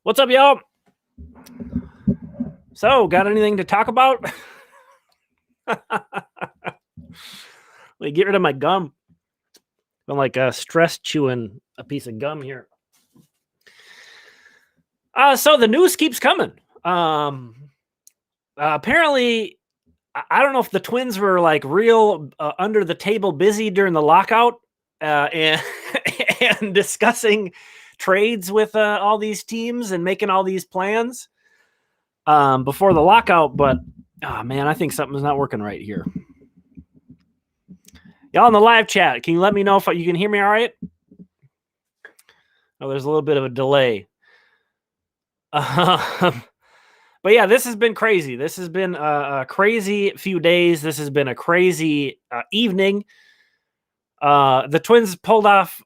What's up, y'all? So, got anything to talk about? Let me get rid of my gum. I'm like stress chewing a piece of gum here. So the news keeps coming. Apparently, I don't know if the Twins were like real under the table busy during the lockout and and discussing trades with all these teams and making all these plans before the lockout. But oh man, I think something's not working right here. Y'all in the live chat, can you let me know if you can hear me all right? Oh, there's a little bit of a delay. But yeah, this has been crazy. This has been a crazy few days. This has been a crazy evening. The Twins pulled off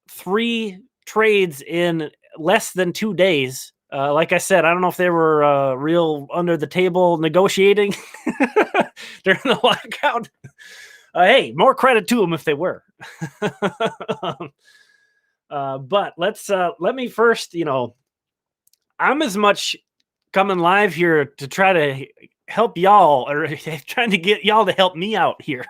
3 trades in less than 2 days. Like I said, I don't know if they were real under the table negotiating during the lockout. Hey, more credit to them if they were. But let me first, I'm as much coming live here to try to help y'all, or trying to get y'all to help me out here.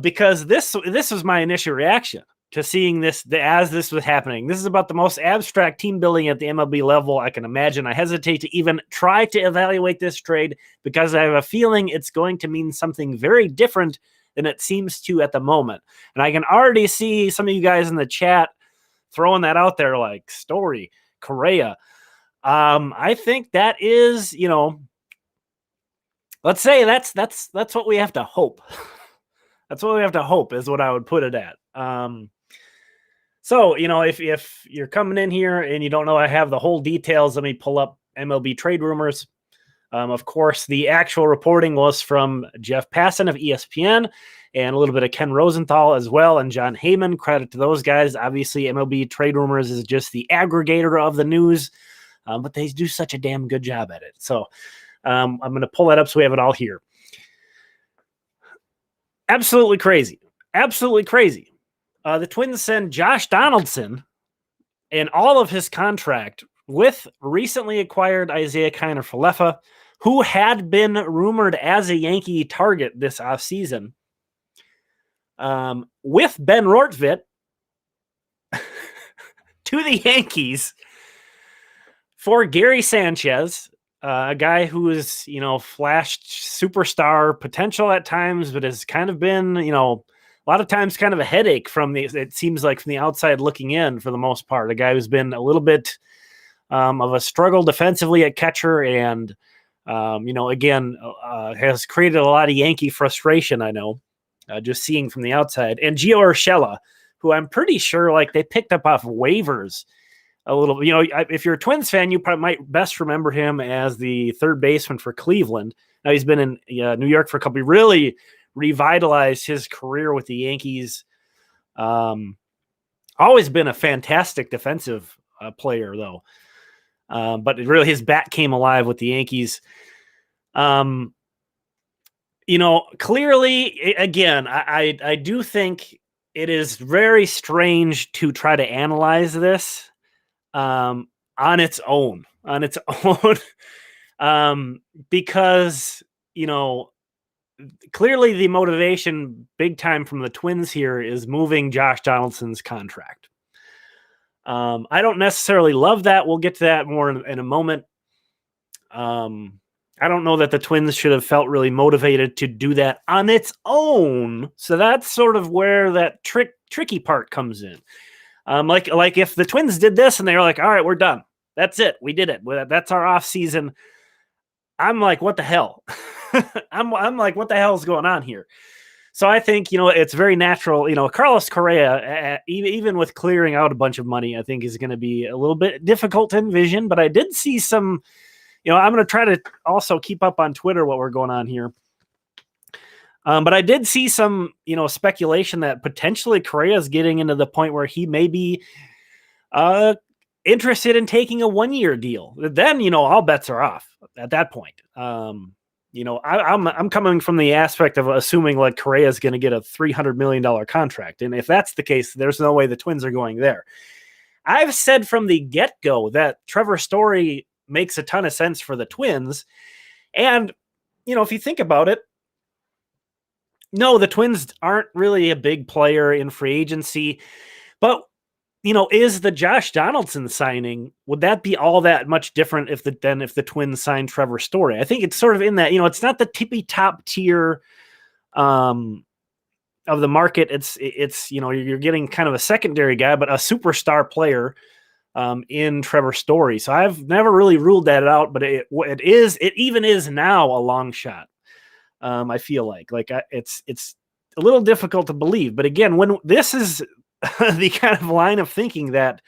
Because this was my initial reaction to seeing this as this was happening. This is about the most abstract team building at the MLB level I can imagine. I hesitate to even try to evaluate this trade because I have a feeling it's going to mean something very different than it seems to at the moment. And I can already see some of you guys in the chat throwing that out there like Story, Correa. I think that is, let's say that's what we have to hope. That's what we have to hope is what I would put it at. So, if you're coming in here and you don't know I have the whole details, let me pull up MLB trade rumors. Of course, the actual reporting was from Jeff Passan of ESPN and a little bit of Ken Rosenthal as well, and John Heyman. Credit to those guys. Obviously, MLB trade rumors is just the aggregator of the news, but they do such a damn good job at it. So I'm going to pull that up so we have it all here. Absolutely crazy. Absolutely crazy. The Twins send Josh Donaldson and all of his contract with recently acquired Isiah Kiner-Falefa, who had been rumored as a Yankee target this offseason, with Ben Rortvedt to the Yankees for Gary Sanchez, a guy who is, flashed superstar potential at times, but has kind of been, a lot of times kind of a headache it seems like from the outside looking in for the most part. A guy who's been a little bit of a struggle defensively at catcher and, has created a lot of Yankee frustration, I know, just seeing from the outside. And Gio Urshela, who I'm pretty sure they picked up off waivers a little, if you're a Twins fan, you probably might best remember him as the third baseman for Cleveland. Now he's been in New York for a couple. He really revitalized his career with the Yankees. Always been a fantastic defensive player, though. But really his bat came alive with the Yankees. Clearly, again, I do think it is very strange to try to analyze this on its own, because, clearly the motivation big time from the Twins here is moving Josh Donaldson's contract. I don't necessarily love that. We'll get to that more in a moment. I don't know that the Twins should have felt really motivated to do that on its own. So that's sort of where that tricky part comes in. Like if the Twins did this and they were like, all right, we're done. That's it. We did it. That's our off season. I'm like, what the hell? I'm like, what the hell is going on here? So I think, it's very natural. Carlos Correa, even with clearing out a bunch of money, I think is going to be a little bit difficult to envision. But I did see some, I'm going to try to also keep up on Twitter what we're going on here. But I did see some, speculation that potentially Correa is getting into the point where he may be interested in taking a 1-year deal. Then, all bets are off at that point. I'm coming from the aspect of assuming like Correa is going to get a $300 million contract. And if that's the case, there's no way the Twins are going there. I've said from the get-go that Trevor Story makes a ton of sense for the Twins. And, if you think about it, no, the Twins aren't really a big player in free agency. But, is the Josh Donaldson signing, would that be all that much different if the Twins signed Trevor Story? I think it's sort of in that, it's not the tippy top tier of the market. It's you're getting kind of a secondary guy, but a superstar player in Trevor Story. So I've never really ruled that out, but it even is now a long shot. I feel like it's a little difficult to believe, but again, when this is the kind of line of thinking that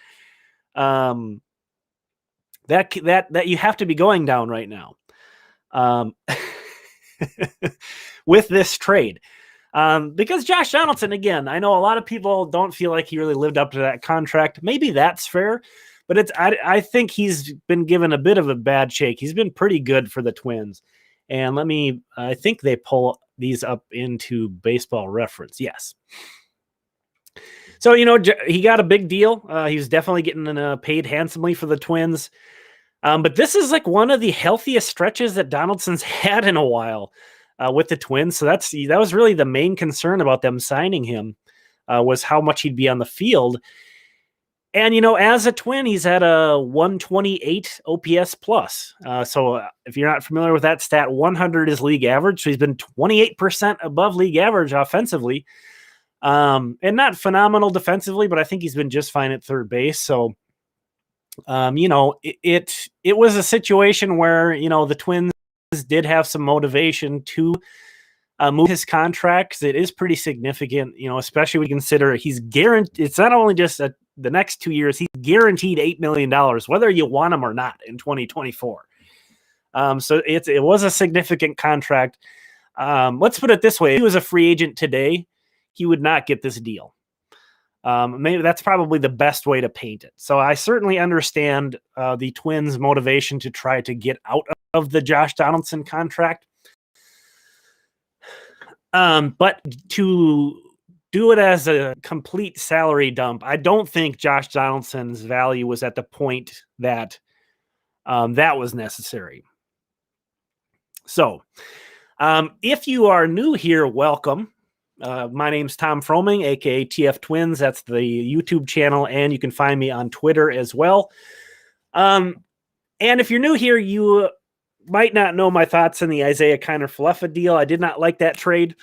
that you have to be going down right now with this trade. Because Josh Donaldson, again, I know a lot of people don't feel like he really lived up to that contract. Maybe that's fair, but I think he's been given a bit of a bad shake. He's been pretty good for the Twins. And I think they pull these up into Baseball Reference. Yes. So, he got a big deal. He's definitely getting paid handsomely for the Twins. But this is like one of the healthiest stretches that Donaldson's had in a while with the Twins. So that was really the main concern about them signing him was how much he'd be on the field. And, as a Twin, he's at a 128 OPS plus. So if you're not familiar with that stat, 100 is league average. So he's been 28% above league average offensively. And not phenomenal defensively, but I think he's been just fine at third base. So, it was a situation where, the Twins did have some motivation to move his contract, because it is pretty significant, especially when you consider he's guaranteed. It's not only just the next 2 years, he's guaranteed $8 million, whether you want him or not in 2024. So it was a significant contract. Let's put it this way. If he was a free agent today, he would not get this deal. Maybe that's probably the best way to paint it. So I certainly understand the Twins' motivation to try to get out of the Josh Donaldson contract. But to do it as a complete salary dump, I don't think Josh Donaldson's value was at the point that that was necessary. So if you are new here, welcome. My name's Tom Froming, aka TF Twins. That's the YouTube channel, and you can find me on Twitter as well. And if you're new here, you might not know my thoughts on the Isiah Kiner-Falefa deal. I did not like that trade.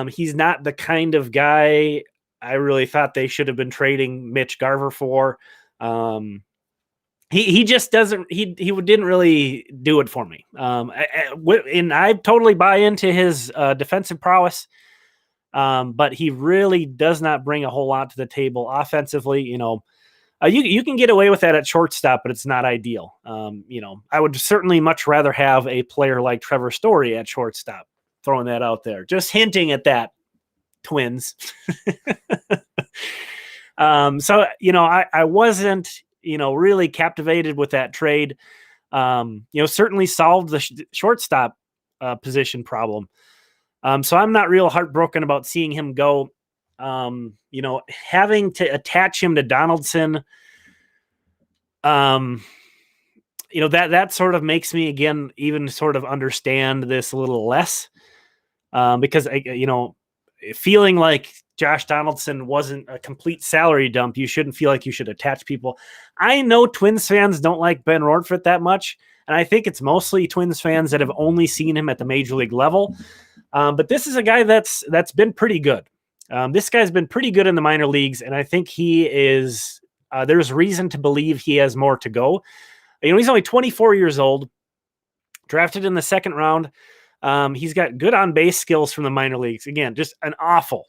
He's not the kind of guy I really thought they should have been trading Mitch Garver for. He just doesn't. He didn't really do it for me. And I totally buy into his defensive prowess. But he really does not bring a whole lot to the table offensively. You can get away with that at shortstop, but it's not ideal. I would certainly much rather have a player like Trevor Story at shortstop. Throwing that out there, just hinting at that, Twins. So I wasn't really captivated with that trade. Certainly solved the shortstop position problem. So I'm not real heartbroken about seeing him go. Having to attach him to Donaldson, that sort of makes me again even sort of understand this a little less, because feeling like Josh Donaldson wasn't a complete salary dump, you shouldn't feel like you should attach people. I know Twins fans don't like Ben Rortvedt that much, and I think it's mostly Twins fans that have only seen him at the major league level. But this is a guy that's been pretty good. This guy's been pretty good in the minor leagues, and I think he is. There's reason to believe he has more to go. He's only 24 years old, drafted in the second round. He's got good on base skills from the minor leagues. Again, just an awful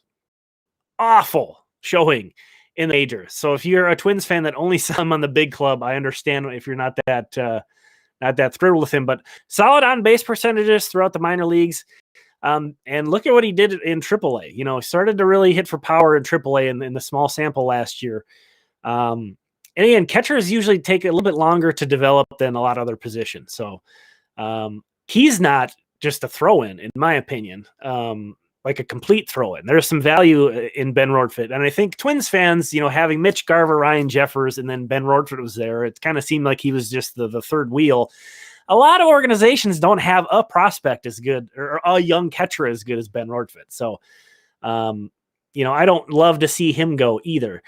showing in the majors. So if you're a Twins fan that only saw him on the big club, I understand if you're not that thrilled with him. But solid on base percentages throughout the minor leagues. And look at what he did in AAA. Started to really hit for power in AAA in the small sample last year. And again, catchers usually take a little bit longer to develop than a lot of other positions. So he's not just a throw-in my opinion. like a complete throw-in. There's some value in Ben Rortvedt. And I think Twins fans, having Mitch Garver, Ryan Jeffers, and then Ben Rortvedt was there, it kind of seemed like he was just the third wheel. A lot of organizations don't have a prospect as good or a young catcher as good as Ben Rortvedt. So, I don't love to see him go either.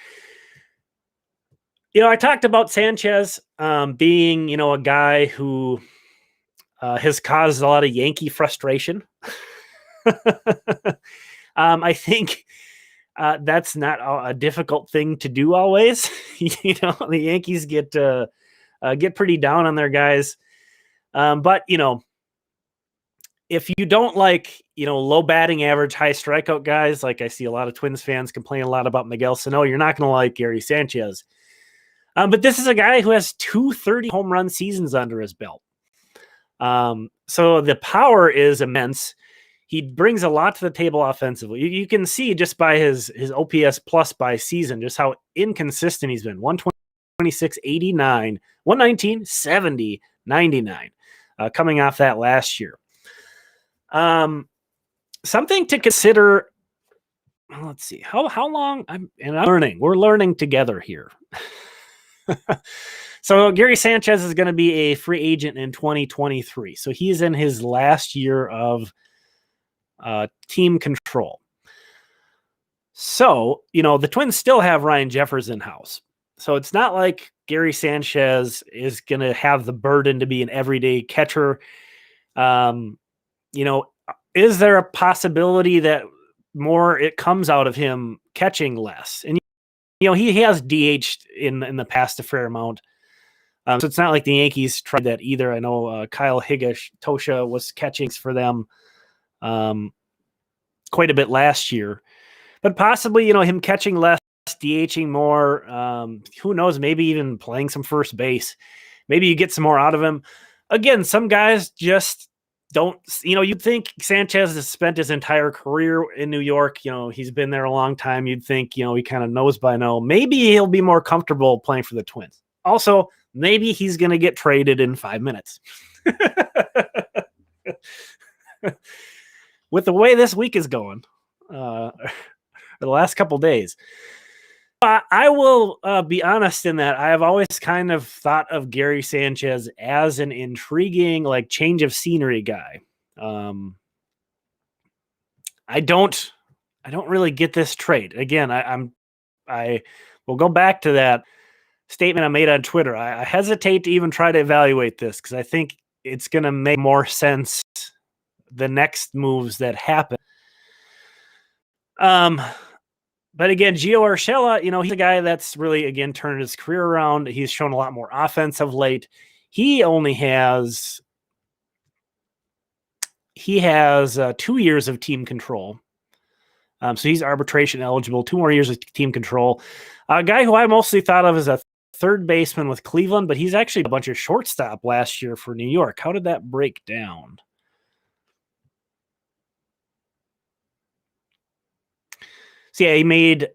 I talked about Sanchez being, a guy who has caused a lot of Yankee frustration. I think that's not a difficult thing to do always. The Yankees get pretty down on their guys. But, if you don't like, low batting average, high strikeout guys, like I see a lot of Twins fans complain a lot about Miguel Sano, you're not going to like Gary Sanchez. But this is a guy who has 230 home run seasons under his belt. So the power is immense. He brings a lot to the table offensively. You can see just by his OPS plus by season, just how inconsistent he's been. 126, 89, 119, 70, 99, coming off that last year. Something to consider. Let's see how long I'm learning. We're learning together here. So Gary Sanchez is going to be a free agent in 2023. So he's in his last year of team control. So, the Twins still have Ryan Jeffers in-house. So it's not like Gary Sanchez is going to have the burden to be an everyday catcher. Is there a possibility that more it comes out of him catching less? And, he has DH'd in the past a fair amount. So it's not like the Yankees tried that either. I know Kyle Higashioka was catching for them quite a bit last year. But possibly, him catching less, DHing more, who knows, maybe even playing some first base. Maybe you get some more out of him. Again, some guys just don't, you'd think Sanchez has spent his entire career in New York. He's been there a long time. You'd think, he kind of knows by now. Maybe he'll be more comfortable playing for the Twins. Also, maybe he's going to get traded in 5 minutes. With the way this week is going, the last couple days. I will be honest in that I have always kind of thought of Gary Sanchez as an intriguing, like, change of scenery guy. I don't really get this trade. Again, I will go back to that statement I made on Twitter. I hesitate to even try to evaluate this because I think it's going to make more sense the next moves that happen. But again, Gio Urshela, he's a guy that's really, again, turned his career around. He's shown a lot more offense of late. He only has 2 years of team control. So he's arbitration eligible, 2 more years of team control. A guy who I mostly thought of as a third baseman with Cleveland, but he's actually a bunch of shortstop last year for New York. How did that break down? So yeah, he made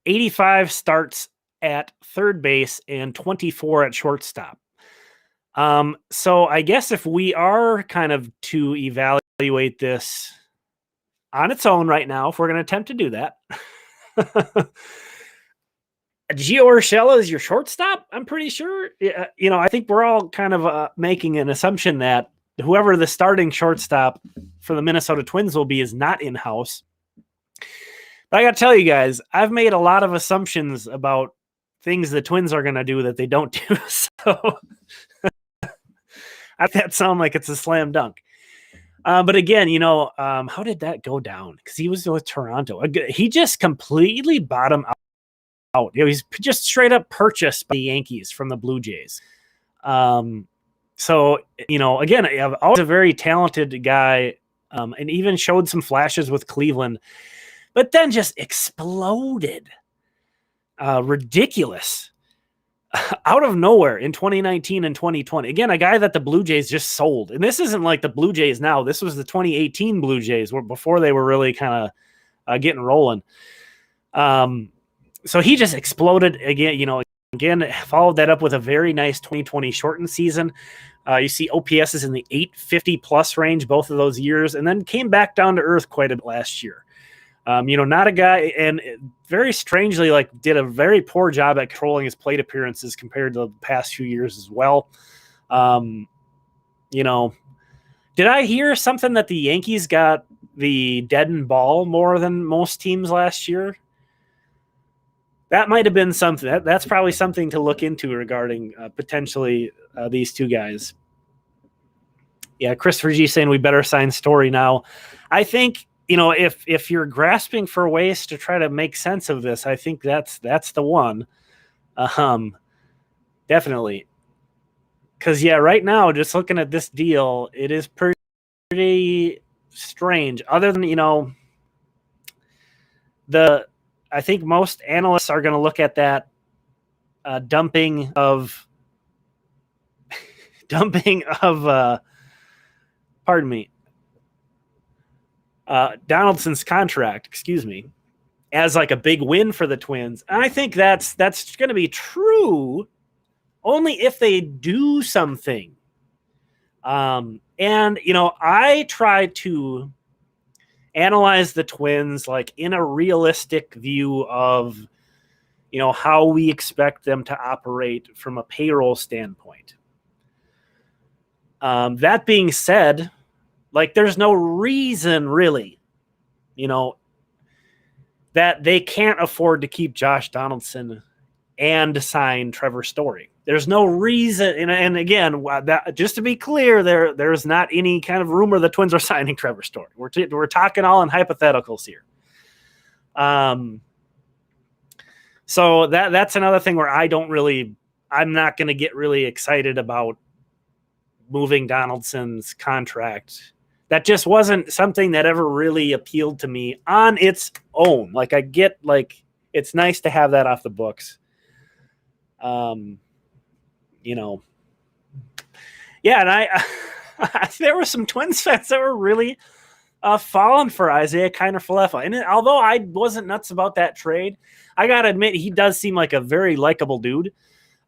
85 starts at third base and 24 at shortstop. So I guess if we are kind of to evaluate this on its own right now, if we're going to attempt to do that, Gio Urshela is your shortstop, I'm pretty sure. I think we're all kind of making an assumption that whoever the starting shortstop for the Minnesota Twins will be is not in-house. But I got to tell you guys, I've made a lot of assumptions about things the Twins are going to do that they don't do. So I think that sound like it's a slam dunk. But again, how did that go down? Because he was with Toronto. He just completely bottomed out. He's just straight up purchased by the Yankees from the Blue Jays. So, again, I've always a very talented guy and even showed some flashes with Cleveland. But then just exploded. Ridiculous. Out of nowhere in 2019 and 2020. Again, a guy that the Blue Jays just sold. And this isn't like the Blue Jays now. This was the 2018 Blue Jays before they were really kind of getting rolling. So he just exploded again. Again, followed that up with a very nice 2020 shortened season. You see OPS is in the 850 plus range both of those years, and then came back down to earth quite a bit last year. Not a guy, and very strangely, like, did a very poor job at controlling his plate appearances compared to the past few years as well. Did I hear something that the Yankees got the deadened ball more than most teams last year? That might have been something. That's probably something to look into regarding potentially these two guys. Yeah, Christopher G saying we better sign Story now. I think, if you're grasping for ways to try to make sense of this, I think that's the one. Definitely. Because, right now, just looking at this deal, it is pretty strange. Other than, I think most analysts are going to look at that dumping of Donaldson's contract, excuse me, as like a big win for the Twins. And I think that's going to be true only if they do something. I try to analyze the Twins like in a realistic view of, how we expect them to operate from a payroll standpoint. That being said, like, there's no reason really, that they can't afford to keep Josh Donaldson and sign Trevor Story. There's no reason, and again, just to be clear, there's not any kind of rumor the Twins are signing Trevor Story. We're talking all in hypotheticals here. So that's another thing where I'm not going to get really excited about moving Donaldson's contract. That just wasn't something that ever really appealed to me on its own. Like, I get, like, it's nice to have that off the books. Yeah, and I there were some Twins fans that were really falling for Isiah Kiner-Falefa. And although I wasn't nuts about that trade, I got to admit he does seem like a very likable dude,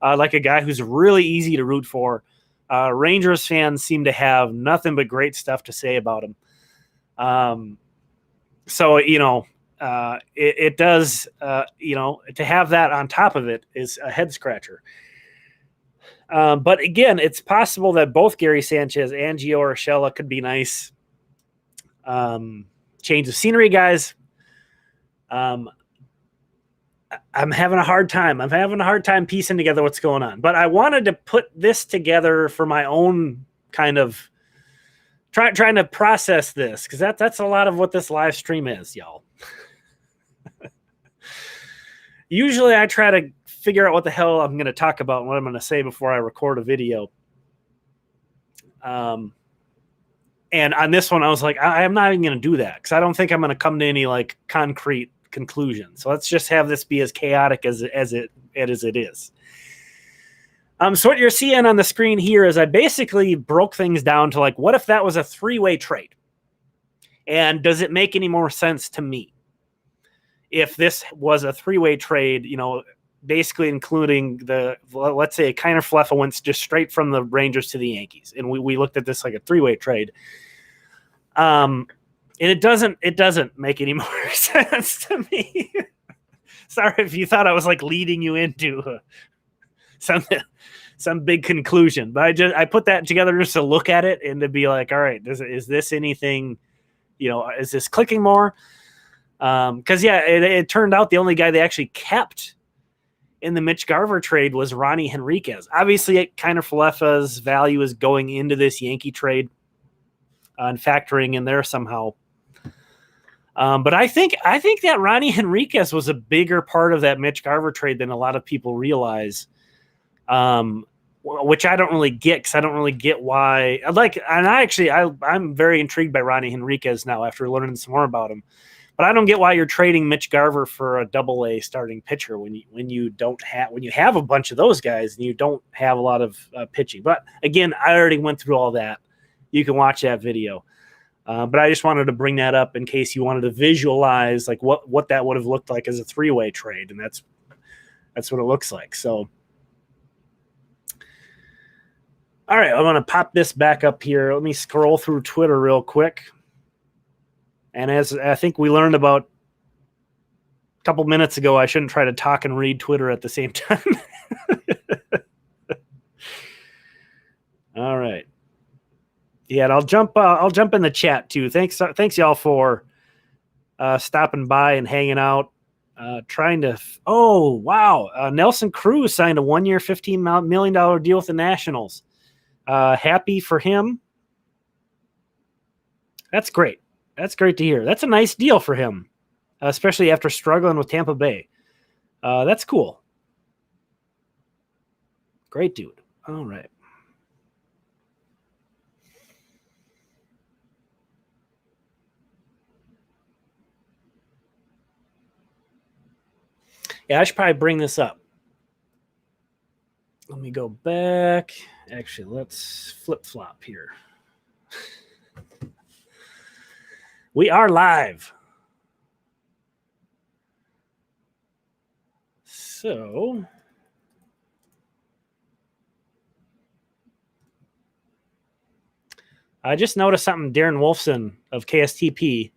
like a guy who's really easy to root for. Rangers fans seem to have nothing but great stuff to say about him. So, it does, to have that on top of it is a head scratcher. But again, it's possible that both Gary Sanchez and Gio Urshela could be nice change of scenery guys. I'm having a hard time. I'm having a hard time piecing together what's going on. But I wanted to put this together for my own kind of trying to process this, because that's a lot of what this live stream is, y'all. Usually I try to figure out what the hell I'm going to talk about and what I'm going to say before I record a video. And on this one, I was like, I'm not even going to do that, because I don't think I'm going to come to any like concrete conclusion. So let's just have this be as chaotic as it is. So what you're seeing on the screen here is I basically broke things down to like, what if that was a three-way trade? And does it make any more sense to me if this was a three-way trade, basically including let's say Kiner-Falefa went just straight from the Rangers to the Yankees, and we looked at this like a three-way trade. And it doesn't make any more sense to me. Sorry if you thought I was like leading you into some big conclusion, but I put that together just to look at it and to be like, all right, is this anything, is this clicking more? Because it turned out the only guy they actually kept in the Mitch Garver trade was Ronnie Henriquez. Obviously, Kiner-Falefa's value is going into this Yankee trade and factoring in there somehow. But I think that Ronnie Henriquez was a bigger part of that Mitch Garver trade than a lot of people realize, which I don't really get, because I don't really get why. I'm very intrigued by Ronnie Henriquez now after learning some more about him. But I don't get why you're trading Mitch Garver for a double-A starting pitcher when you have a bunch of those guys and you don't have a lot of pitching. But again, I already went through all that. You can watch that video. But I just wanted to bring that up in case you wanted to visualize like what that would have looked like as a three-way trade, and that's what it looks like. So, all right, I'm going to pop this back up here. Let me scroll through Twitter real quick. And as I think we learned about couple minutes ago, I shouldn't try to talk and read Twitter at the same time. All right. Yeah, and I'll jump in the chat too. Thanks y'all for stopping by and hanging out. Oh, wow. Nelson Cruz signed a 1-year, $15 million deal with the Nationals. Happy for him. That's great. That's great to hear. That's a nice deal for him, especially after struggling with Tampa Bay. That's cool. Great dude. All right. Yeah, I should probably bring this up. Let me go back. Actually, let's flip-flop here. We are live. So, I just noticed something. Darren Wolfson of KSTP.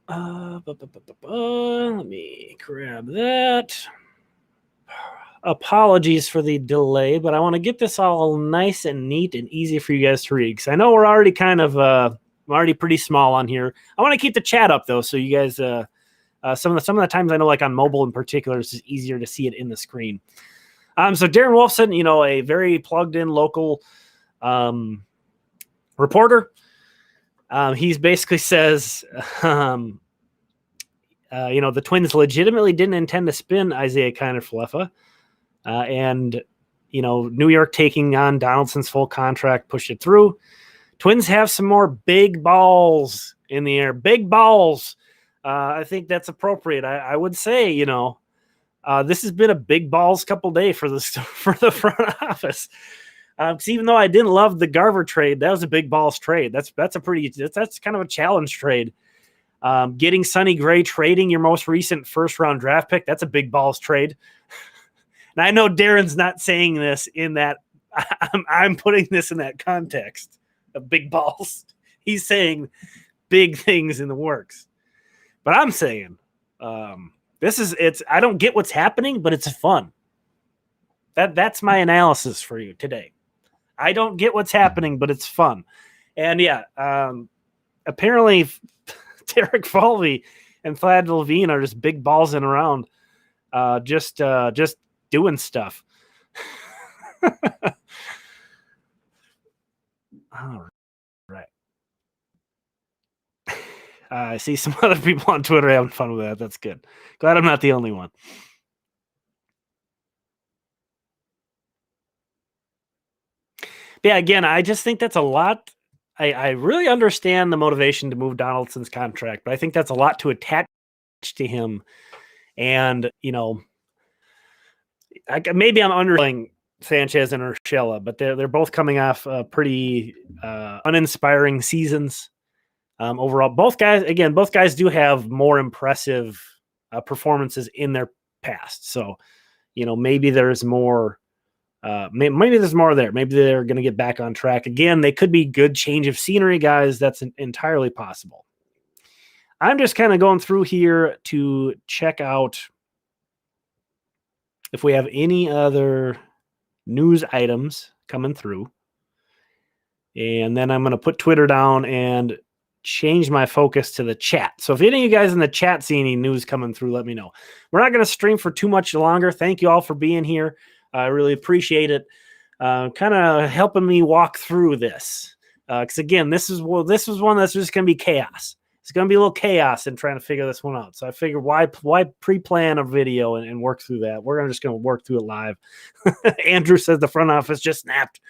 Let me grab that. Apologies for the delay, but I want to get this all nice and neat and easy for you guys to read, because I know we're already kind of already pretty small on here. I want to keep the chat up though, so you guys some of the times I know, like on mobile in particular, it's just easier to see it in the screen. So Darren Wolfson, a very plugged in local reporter. He basically says, the Twins legitimately didn't intend to spin Isiah Kiner-Falefa. And New York taking on Donaldson's full contract pushed it through. Twins have some more big balls in the air. Big balls. I think that's appropriate. I would say, this has been a big balls couple day for the front office. Because even though I didn't love the Garver trade, that was a big balls trade. That's kind of a challenge trade. Getting Sonny Gray, trading your most recent first round draft pick, that's a big balls trade. And I know Darren's not saying this in that I'm putting this in that context of big balls. He's saying big things in the works. But I'm saying I don't get what's happening, but it's fun. That's my analysis for you today. I don't get what's happening, but it's fun. And yeah, apparently Derek Falvey and Vlad Levine are just big balls in around, just doing stuff. All right. I see some other people on Twitter having fun with that. That's good. Glad I'm not the only one. But yeah, again, I just think that's a lot. I really understand the motivation to move Donaldson's contract, but I think that's a lot to attach to him. And, maybe I'm underlying Sanchez and Urshela, but they're both coming off pretty uninspiring seasons. Overall, both guys do have more impressive performances in their past. So, maybe there's more. Maybe there's more there. Maybe they're going to get back on track again. They could be good change of scenery guys. That's entirely possible. I'm just kind of going through here to check out if we have any other news items coming through. And then I'm going to put Twitter down and change my focus to the chat. So if any of you guys in the chat see any news coming through, let me know. We're not going to stream for too much longer. Thank you all for being here. I really appreciate it. Kind of helping me walk through this. Because again, this is one that's just going to be chaos. It's going to be a little chaos in trying to figure this one out. So I figured why pre-plan a video and work through that. We're just going to work through it live. Andrew says the front office just snapped.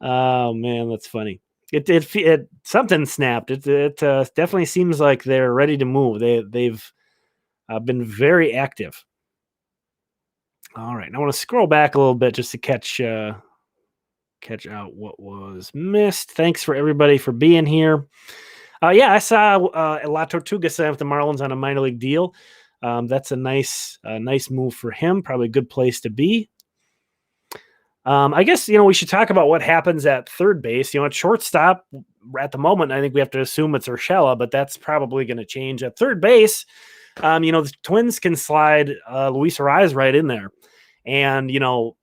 Oh man, that's funny. It something snapped. It definitely seems like they're ready to move. They've been very active. All right, I want to scroll back a little bit just to catch out what was missed. Thanks for everybody for being here. I saw La Tortuga sign with the Marlins on a minor league deal. That's a nice move for him. Probably a good place to be. I guess we should talk about what happens at third base. At shortstop, at the moment, I think we have to assume it's Urshela, but that's probably going to change. At third base, the Twins can slide Luis Ariz right in there. And,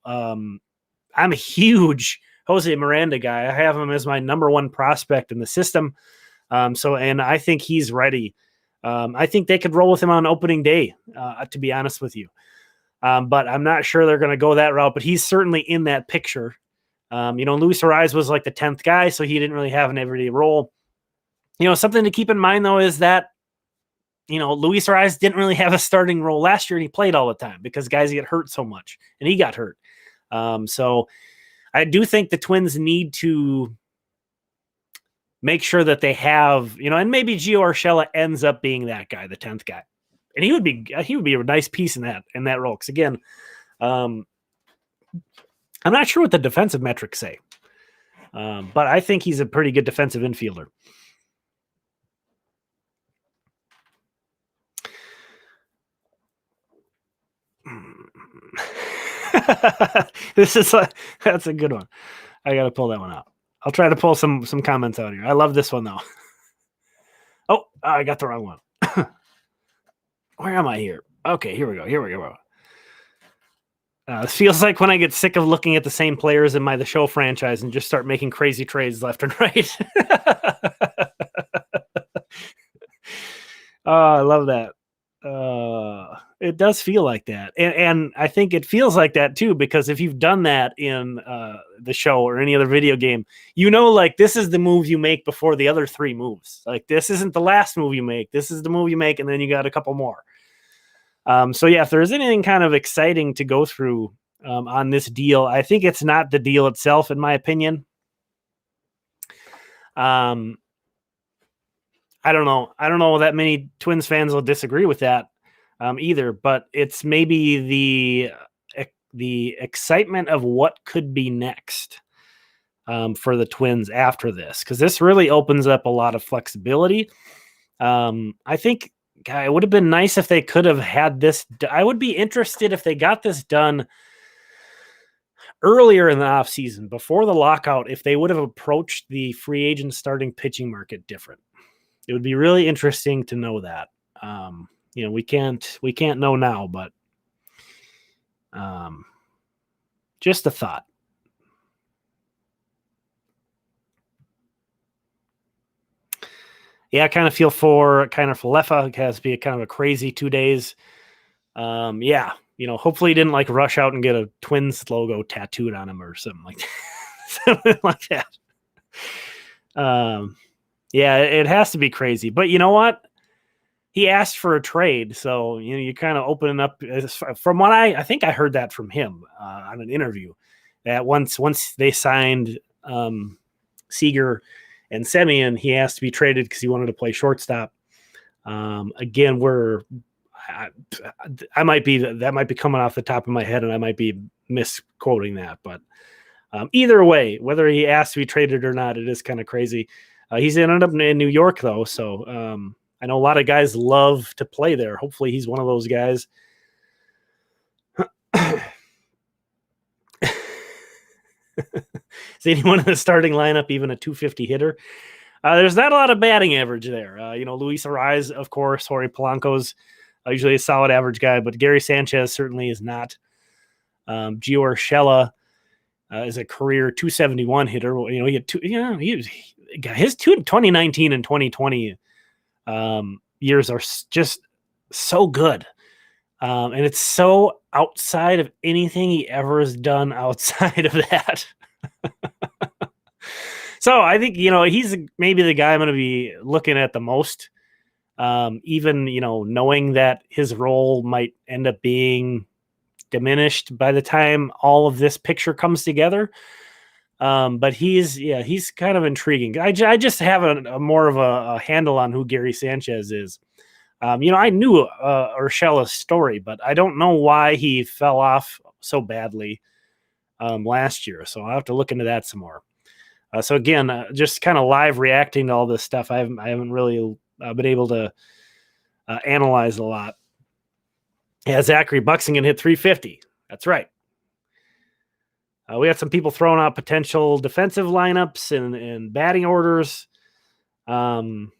I'm a huge Jose Miranda guy. I have him as my number one prospect in the system. And I think he's ready. I think they could roll with him on opening day, to be honest with you. But I'm not sure they're going to go that route, but he's certainly in that picture. Luis Ariz was like the 10th guy, so he didn't really have an everyday role. Something to keep in mind, though, is that, Luis Ariz didn't really have a starting role last year, and he played all the time because guys get hurt so much, and he got hurt. So I do think the Twins need to make sure that they have, and maybe Gio Urshela ends up being that guy, the 10th guy. And he would be a nice piece in that role. Because again, I'm not sure what the defensive metrics say, but I think he's a pretty good defensive infielder. That's a good one. I got to pull that one out. I'll try to pull some comments out here. I love this one though. Oh, I got the wrong one. Where am I here? Okay, here we go. It feels like when I get sick of looking at the same players in the show franchise and just start making crazy trades left and right. Oh, I love that. It does feel like that. And I think it feels like that too, because if you've done that in the show or any other video game, like this is the move you make before the other three moves. Like this isn't the last move you make. This is the move you make, and then you got a couple more. So yeah, if there's anything kind of exciting to go through on this deal, I think it's not the deal itself, in my opinion. I don't know. I don't know that many Twins fans will disagree with that either, but it's maybe the excitement of what could be next for the Twins after this, because this really opens up a lot of flexibility. I think it would have been nice if they could have had this. I would be interested if they got this done earlier in the offseason, before the lockout, if they would have approached the free agent starting pitching market different. It would be really interesting to know that. We can't know now, but just a thought. Yeah, I kind of feel for Kiner-Falefa. It has to be kind of a crazy 2 days. Hopefully he didn't rush out and get a Twins logo tattooed on him or something like that. Something like that. Yeah, it has to be crazy. But you know what? He asked for a trade, so you're kind of opening up. From what I think I heard that from him on an interview, that once they signed Seager and Semien, he asked to be traded because he wanted to play shortstop. Again, that might be coming off the top of my head, and I might be misquoting that. But either way, whether he asked to be traded or not, it is kind of crazy. He's ended up in New York, though, so I know a lot of guys love to play there. Hopefully he's one of those guys. Is anyone in the starting lineup even a 250 hitter? There's not a lot of batting average there. Luis Ariz, of course, Jorge Polanco's usually a solid average guy, but Gary Sanchez certainly is not. Gio Urshela is a career 271 hitter. He had his 2019 and 2020 years are just so good. And it's so outside of anything he ever has done outside of that. So I think, he's maybe the guy I'm going to be looking at the most. Even, knowing that his role might end up being diminished by the time all of this picture comes together. But he's kind of intriguing. I just have a more of a handle on who Gary Sanchez is. I knew Urshela's story, but I don't know why he fell off so badly last year. So I'll have to look into that some more. So again, just kind of live reacting to all this stuff. I haven't really been able to analyze a lot. Yeah, Zachary Buxton hit 350. That's right. We had some people throwing out potential defensive lineups and batting orders. And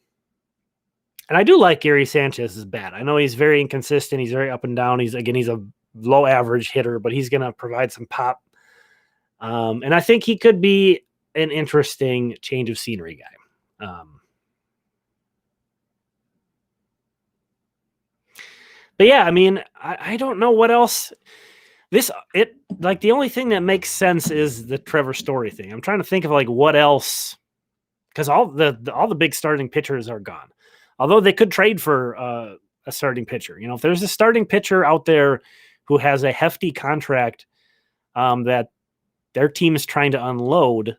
I do like Gary Sanchez's bat. I know he's very inconsistent. He's very up and down. He's a low average hitter, but he's going to provide some pop. And I think he could be an interesting change of scenery guy. But yeah, I mean, I don't know what else. The only thing that makes sense is the Trevor Story thing. I'm trying to think of like what else, because all the big starting pitchers are gone. Although they could trade for a starting pitcher. You know, if there's a starting pitcher out there who has a hefty contract that their team is trying to unload,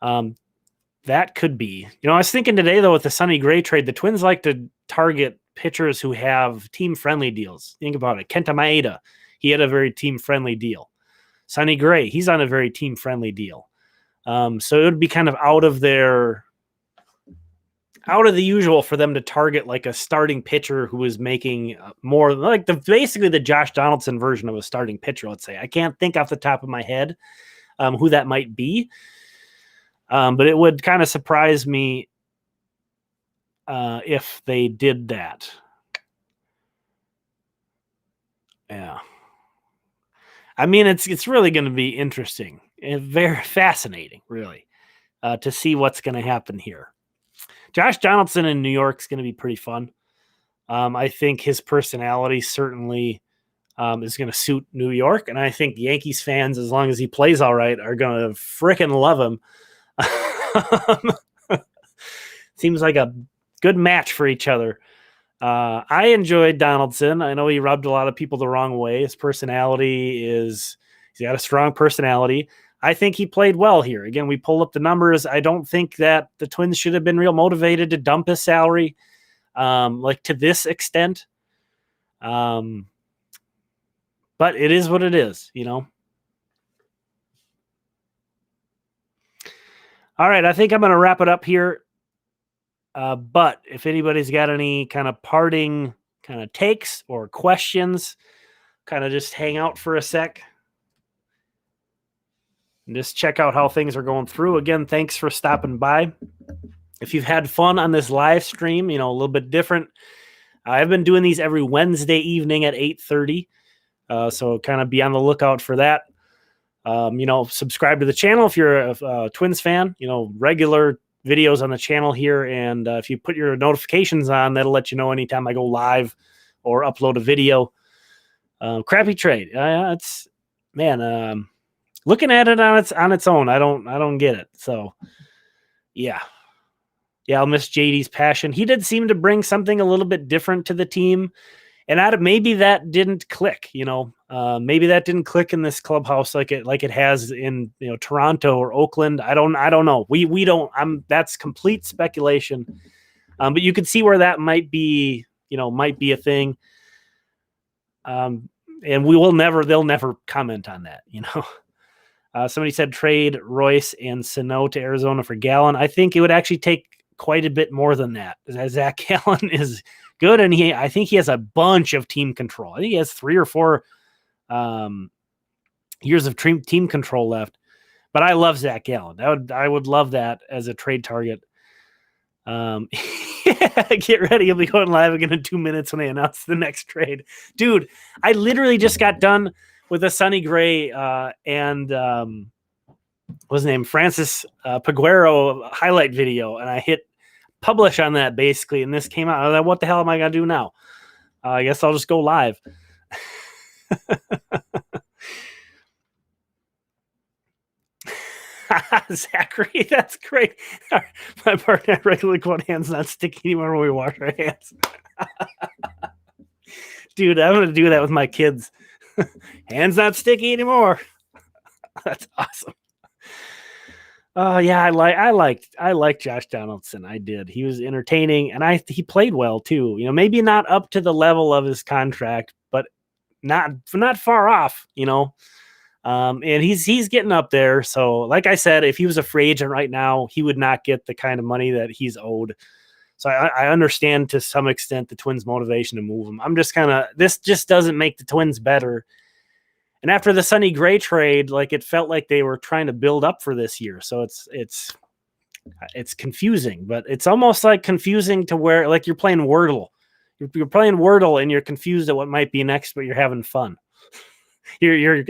that could be. You know, I was thinking today, though, with the Sonny Gray trade, the Twins like to target pitchers who have team-friendly deals. Think about it. Kenta Maeda, he had a very team-friendly deal. Sonny Gray, he's on a very team-friendly deal. So it would be kind of out of the usual for them to target like a starting pitcher who is making more like basically the Josh Donaldson version of a starting pitcher, let's say. I can't think off the top of my head who that might be. But it would kind of surprise me if they did that. Yeah. I mean, it's really going to be interesting and very fascinating, really, to see what's going to happen here. Josh Donaldson in New York is going to be pretty fun. I think his personality certainly is going to suit New York, and I think Yankees fans, as long as he plays all right, are going to frickin' love him. Seems like a good match for each other. I enjoyed Donaldson. I know he rubbed a lot of people the wrong way. His personality he's got a strong personality. I think he played well here. Again, we pull up the numbers. I don't think that the Twins should have been real motivated to dump his salary like to this extent. But it is what it is, you know. All right, I think I'm going to wrap it up here. But if anybody's got any kind of parting kind of takes or questions, kind of just hang out for a sec and just check out how things are going through. Again, thanks for stopping by. If you've had fun on this live stream, you know, a little bit different. I've been doing these every Wednesday evening at 8:30. So kind of be on the lookout for that. You know, subscribe to the channel if you're a Twins fan, you know, regular videos on the channel here. And if you put your notifications on, that'll let you know anytime I go live or upload a video. Crappy trade. It's, man, looking at it on its own, I don't get it. So yeah, I'll miss JD's passion. He did seem to bring something a little bit different to the team. And maybe that didn't click, you know, maybe that didn't click in this clubhouse like it has in, you know, Toronto or Oakland. I don't know. We don't. That's complete speculation. But you could see where that might be, you know, might be a thing. And they'll never comment on that, you know. Somebody said trade Royce and Sano to Arizona for Gallen. I think it would actually take quite a bit more than that. Zach Gallen is good, and I think he has a bunch of team control. I think he has 3 or 4 years of team control left. But I love Zach Gallen. I would love that as a trade target. Get ready. He'll be going live again in 2 minutes when they announce the next trade. Dude, I literally just got done with a Sonny Gray and what's his name? Francis Peguero highlight video, and I hit publish on that basically, and this came out. I was like, what the hell am I gonna do now? I guess I'll just go live. Zachary, that's great. My partner regularly quote, hands not sticky anymore when we wash our hands. Dude, I'm gonna do that with my kids. Hands not sticky anymore. That's awesome. Oh yeah, I like Josh Donaldson. I did. He was entertaining, and he played well too. You know, maybe not up to the level of his contract, but not far off. You know, and he's getting up there. So, like I said, if he was a free agent right now, he would not get the kind of money that he's owed. So I understand to some extent the Twins' motivation to move him. I'm just this just doesn't make the Twins better. And after the Sonny Gray trade, like it felt like they were trying to build up for this year. So it's It's confusing, but it's almost like confusing to where like you're playing Wordle. You're playing Wordle and you're confused at what might be next, but you're having fun. You're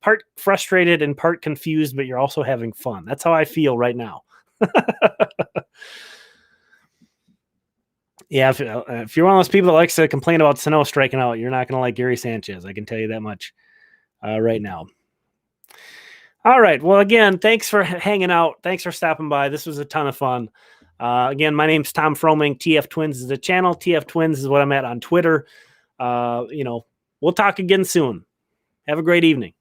part frustrated and part confused, but you're also having fun. That's how I feel right now. Yeah, if you're one of those people that likes to complain about Sano striking out, you're not going to like Gary Sanchez. I can tell you that much right now. All right. Well, again, thanks for hanging out. Thanks for stopping by. This was a ton of fun. Again, my name's Tom Froming. TF Twins is the channel. TF Twins is what I'm at on Twitter. We'll talk again soon. Have a great evening.